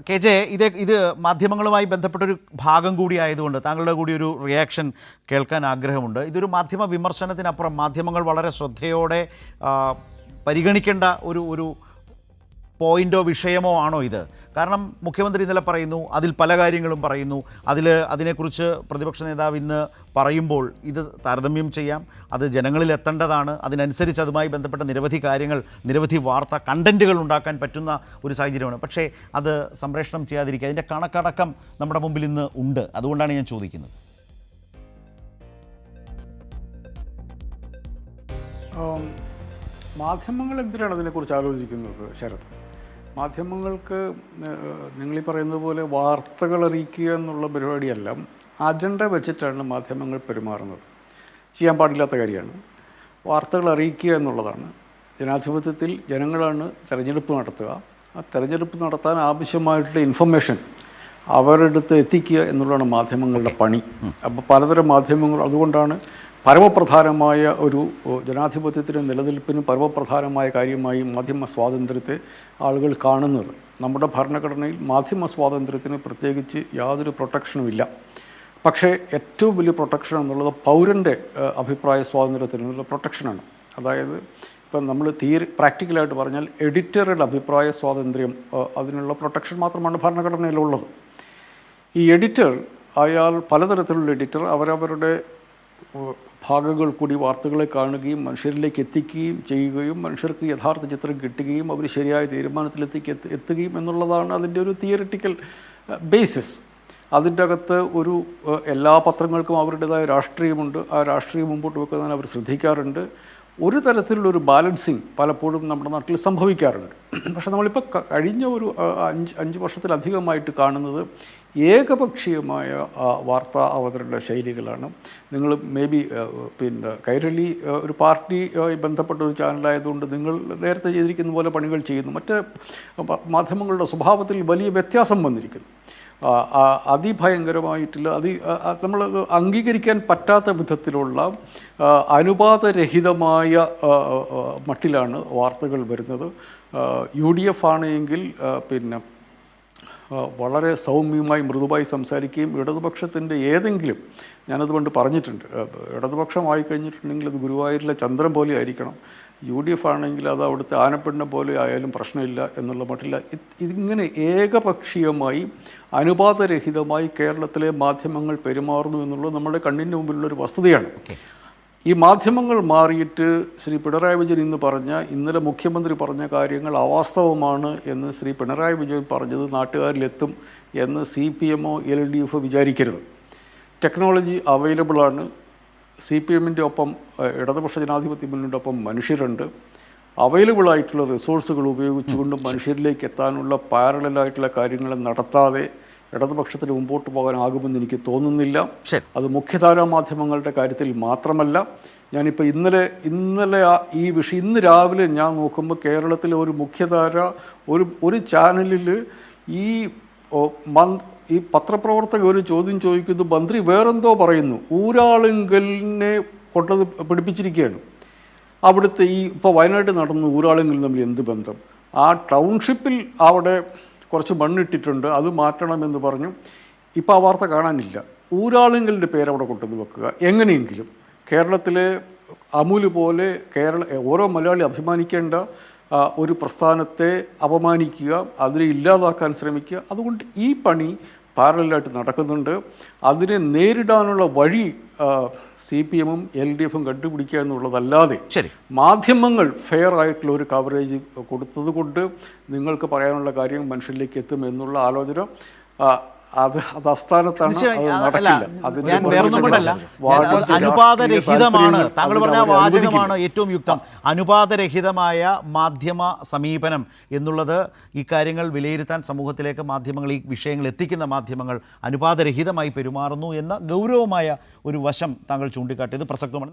K J, ഇത് മാധ്യമങ്ങളുമായി ബന്ധപ്പെട്ടൊരു ഭാഗം കൂടി ആയതുകൊണ്ട് താങ്കളുടെ കൂടി ഒരു റിയാക്ഷൻ കേൾക്കാൻ ആഗ്രഹമുണ്ട്. ഇതൊരു മാധ്യമ വിമർശനത്തിനപ്പുറം മാധ്യമങ്ങൾ വളരെ ശ്രദ്ധയോടെ പരിഗണിക്കേണ്ട ഒരു പോയിൻ്റോ വിഷയമോ ആണോ ഇത്? കാരണം മുഖ്യമന്ത്രി ഇന്നലെ പറയുന്നു, അതിൽ പല കാര്യങ്ങളും പറയുന്നു, അതിനെക്കുറിച്ച് പ്രതിപക്ഷ നേതാവ് ഇന്ന് പറയുമ്പോൾ ഇത് താരതമ്യം ചെയ്യാം, അത് ജനങ്ങളിൽ എത്തേണ്ടതാണ്, അതിനനുസരിച്ച് അതുമായി ബന്ധപ്പെട്ട നിരവധി കാര്യങ്ങൾ, നിരവധി വാർത്താ കണ്ടൻറ്റുകൾ ഉണ്ടാക്കാൻ പറ്റുന്ന ഒരു സാഹചര്യമാണ്. പക്ഷേ അത് സംപ്രേഷണം ചെയ്യാതിരിക്കുക, അതിൻ്റെ കണക്കടക്കം നമ്മുടെ മുമ്പിൽ ഇന്ന് ഉണ്ട്. അതുകൊണ്ടാണ് ഞാൻ ചോദിക്കുന്നത്. മാധ്യമങ്ങൾ എന്തിനാണ് അതിനെക്കുറിച്ച് ആലോചിക്കുന്നത് ശരത്? മാധ്യമങ്ങൾക്ക് നിങ്ങളീ പറയുന്നത് പോലെ വാർത്തകൾ അറിയിക്കുക എന്നുള്ള പരിപാടിയല്ല, അജണ്ട വെച്ചിട്ടാണ് മാധ്യമങ്ങൾ പെരുമാറുന്നത്. ചെയ്യാൻ പാടില്ലാത്ത കാര്യമാണ്. വാർത്തകൾ അറിയിക്കുക എന്നുള്ളതാണ്. ജനാധിപത്യത്തിൽ ജനങ്ങളാണ് തിരഞ്ഞെടുപ്പ് നടത്തുക. ആ തിരഞ്ഞെടുപ്പ് നടത്താൻ ആവശ്യമായിട്ടുള്ള ഇൻഫർമേഷൻ അവരുടെ അടുത്ത് എത്തിക്കുക എന്നുള്ളതാണ് മാധ്യമങ്ങളുടെ പണി. അപ്പോൾ പലതരം മാധ്യമങ്ങൾ, അതുകൊണ്ടാണ് പരമപ്രധാനമായ ഒരു ജനാധിപത്യത്തിൻ്റെ നിലനിൽപ്പിനും പരമപ്രധാനമായ കാര്യമായി മാധ്യമ സ്വാതന്ത്ര്യത്തെ ആളുകൾ കാണുന്നത്. നമ്മുടെ ഭരണഘടനയിൽ മാധ്യമ സ്വാതന്ത്ര്യത്തിന് പ്രത്യേകിച്ച് യാതൊരു പ്രൊട്ടക്ഷനുമില്ല. പക്ഷേ ഏറ്റവും വലിയ പ്രൊട്ടക്ഷൻ എന്നുള്ളത് പൗരൻ്റെ അഭിപ്രായ സ്വാതന്ത്ര്യത്തിനുള്ള പ്രൊട്ടക്ഷനാണ്. അതായത് ഇപ്പം നമ്മൾ പ്രാക്ടിക്കലായിട്ട് പറഞ്ഞാൽ എഡിറ്ററുടെ അഭിപ്രായ സ്വാതന്ത്ര്യം, അതിനുള്ള പ്രൊട്ടക്ഷൻ മാത്രമാണ് ഭരണഘടനയിലുള്ളത്. ഈ എഡിറ്റർ, അയാൾ പലതരത്തിലുള്ള എഡിറ്റർ അവരവരുടെ ഭാഗങ്ങൾ കൂടി വാർത്തകളെ കാണുകയും മനുഷ്യരിലേക്ക് എത്തിക്കുകയും ചെയ്യുകയും മനുഷ്യർക്ക് യഥാർത്ഥ ചിത്രം കിട്ടുകയും അവർ ശരിയായ തീരുമാനത്തിലേക്ക് എത്തുകയും എന്നുള്ളതാണ് അതിൻ്റെ ഒരു തിയറിറ്റിക്കൽ ബേസിസ്. അതിൻ്റെ അകത്ത് എല്ലാ പത്രങ്ങൾക്കും അവരുടേതായ രാഷ്ട്രീയമുണ്ട്. ആ രാഷ്ട്രീയം മുമ്പോട്ട് വെക്കുന്നതിന് അവർ ശ്രദ്ധിക്കാറുണ്ട്. ഒരു തരത്തിലുള്ളൊരു ബാലൻസിങ് പലപ്പോഴും നമ്മുടെ നാട്ടിൽ സംഭവിക്കാറുണ്ട്. പക്ഷേ നമ്മളിപ്പോൾ കഴിഞ്ഞ ഒരു 5 വർഷത്തിലധികമായിട്ട് കാണുന്നത് ഏകപക്ഷീയമായ വാർത്താ അവതരണ ശൈലികളാണ്. നിങ്ങൾ കൈരളി ഒരു പാർട്ടിയുമായി ബന്ധപ്പെട്ട ഒരു ചാനലായതുകൊണ്ട് നിങ്ങൾ നേരത്തെ ചെയ്തിരിക്കുന്ന പോലെ പണികൾ ചെയ്യുന്നു. മറ്റ് മാധ്യമങ്ങളുടെ സ്വഭാവത്തിൽ വലിയ വ്യത്യാസം വന്നിരിക്കുന്നു. അതിഭയങ്കരമായിട്ടുള്ള നമ്മൾ അംഗീകരിക്കാൻ പറ്റാത്ത വിധത്തിലുള്ള അനുപാതരഹിതമായ മട്ടിലാണ് വാർത്തകൾ വരുന്നത്. UDF ആണെങ്കിൽ വളരെ സൗമ്യമായി മൃദുവായി സംസാരിക്കുകയും ഇടതുപക്ഷത്തിൻ്റെ ഏതെങ്കിലും, ഞാനതുകൊണ്ട് പറഞ്ഞിട്ടുണ്ട്, ഇടതുപക്ഷമായി കഴിഞ്ഞിട്ടുണ്ടെങ്കിൽ അത് ഗുരുവായൂരിലെ ചന്ദ്രൻ പോലെ ആയിരിക്കണം, UDF ആണെങ്കിൽ അത് അവിടുത്തെ ആനപ്പെണ്ണ പോലെ ആയാലും പ്രശ്നമില്ല എന്നുള്ള മട്ടില്ല. ഇതിങ്ങനെ ഏകപക്ഷീയമായി അനുപാതരഹിതമായി കേരളത്തിലെ മാധ്യമങ്ങൾ പെരുമാറുന്നു എന്നുള്ളത് നമ്മുടെ കണ്ണിൻ്റെ മുമ്പിലുള്ളൊരു വസ്തുതയാണ്. ഈ മാധ്യമങ്ങൾ മാറിയിട്ട് ശ്രീ പിണറായി വിജയൻ ഇന്നലെ മുഖ്യമന്ത്രി പറഞ്ഞ കാര്യങ്ങൾ അവാസ്തവമാണ് എന്ന് ശ്രീ പിണറായി വിജയൻ പറഞ്ഞത് നാട്ടുകാരിലെത്തും എന്ന് CPM-ഓ LDF വിചാരിക്കരുത്. ടെക്നോളജി അവൈലബിളാണ്. CPM-ൻ്റെ ഒപ്പം ഇടതുപക്ഷ ജനാധിപത്യ മുന്നണിയുടെ ഒപ്പം മനുഷ്യരുണ്ട്. അവൈലബിളായിട്ടുള്ള റിസോഴ്സുകൾ ഉപയോഗിച്ചുകൊണ്ട് മനുഷ്യരിലേക്ക് എത്താനുള്ള പാരലലായിട്ടുള്ള കാര്യങ്ങൾ നടത്താതെ ഇടതുപക്ഷത്തിന് മുമ്പോട്ട് പോകാനാകുമെന്ന് എനിക്ക് തോന്നുന്നില്ല. അത് മുഖ്യധാരാ മാധ്യമങ്ങളുടെ കാര്യത്തിൽ മാത്രമല്ല. ഞാനിപ്പോൾ ഇന്നലെ ഈ വിഷയം ഇന്ന് രാവിലെ ഞാൻ നോക്കുമ്പോൾ കേരളത്തിലെ ഒരു മുഖ്യധാര ഒരു ചാനലിൽ ഈ പത്രപ്രവർത്തകർ ഒരു ചോദ്യം ചോദിക്കുന്നു, മന്ത്രി വേറെന്തോ പറയുന്നു, ഊരാളുങ്കലിനെ കൊണ്ടത് പിടിപ്പിച്ചിരിക്കുകയാണ്. അവിടുത്തെ ഇപ്പോൾ വയനാട്ടിൽ നടന്ന ഊരാളുങ്കൽ തമ്മിൽ എന്ത് ബന്ധം? ആ ടൗൺഷിപ്പിൽ അവിടെ കുറച്ച് മണ്ണിട്ടിട്ടുണ്ട്, അത് മാറ്റണമെന്ന് പറഞ്ഞു. ഇപ്പോൾ ആ വാർത്ത കാണാനില്ല. ഊരാളുങ്കലിൻ്റെ പേരവിടെ കൊണ്ടുവന്ന് വെക്കുക. എങ്ങനെയെങ്കിലും കേരളത്തിലെ അമൂല് പോലെ ഓരോ മലയാളി അഭിമാനിക്കേണ്ട ഒരു പ്രസ്ഥാനത്തെ അപമാനിക്കുക, അതിനെ ഇല്ലാതാക്കാൻ ശ്രമിക്കുക. അതുകൊണ്ട് ഈ പണി പാരലായിട്ട് നടക്കുന്നുണ്ട്. അതിനെ നേരിടാനുള്ള വഴി CPM-ഉം LDF-ഉം കണ്ടുപിടിക്കുക എന്നുള്ളതല്ലാതെ മാധ്യമങ്ങൾ ഫെയർ ആയിട്ടുള്ള ഒരു കവറേജ് കൊടുത്തതുകൊണ്ട് നിങ്ങൾക്ക് പറയാനുള്ള കാര്യം മനുഷ്യരിലേക്ക് എത്തും എന്നുള്ള ആലോചന അത് അസ്ഥാനത്താണ്. അനുപാതരഹിതമാണ്. താങ്കൾ പറഞ്ഞ വാചകമാണ് ഏറ്റവും യുക്തം. അനുപാതരഹിതമായ മാധ്യമ സമീപനം എന്നുള്ളത് ഈ കാര്യങ്ങൾ വിലയിരുത്താൻ സമൂഹത്തിലേക്ക് മാധ്യമങ്ങൾ, ഈ വിഷയങ്ങൾ എത്തിക്കുന്ന മാധ്യമങ്ങൾ അനുപാതരഹിതമായി പെരുമാറുന്നു എന്ന ഗൗരവമായ ഒരു വശം താങ്കൾ ചൂണ്ടിക്കാട്ടിയത് പ്രസക്തമാണ്.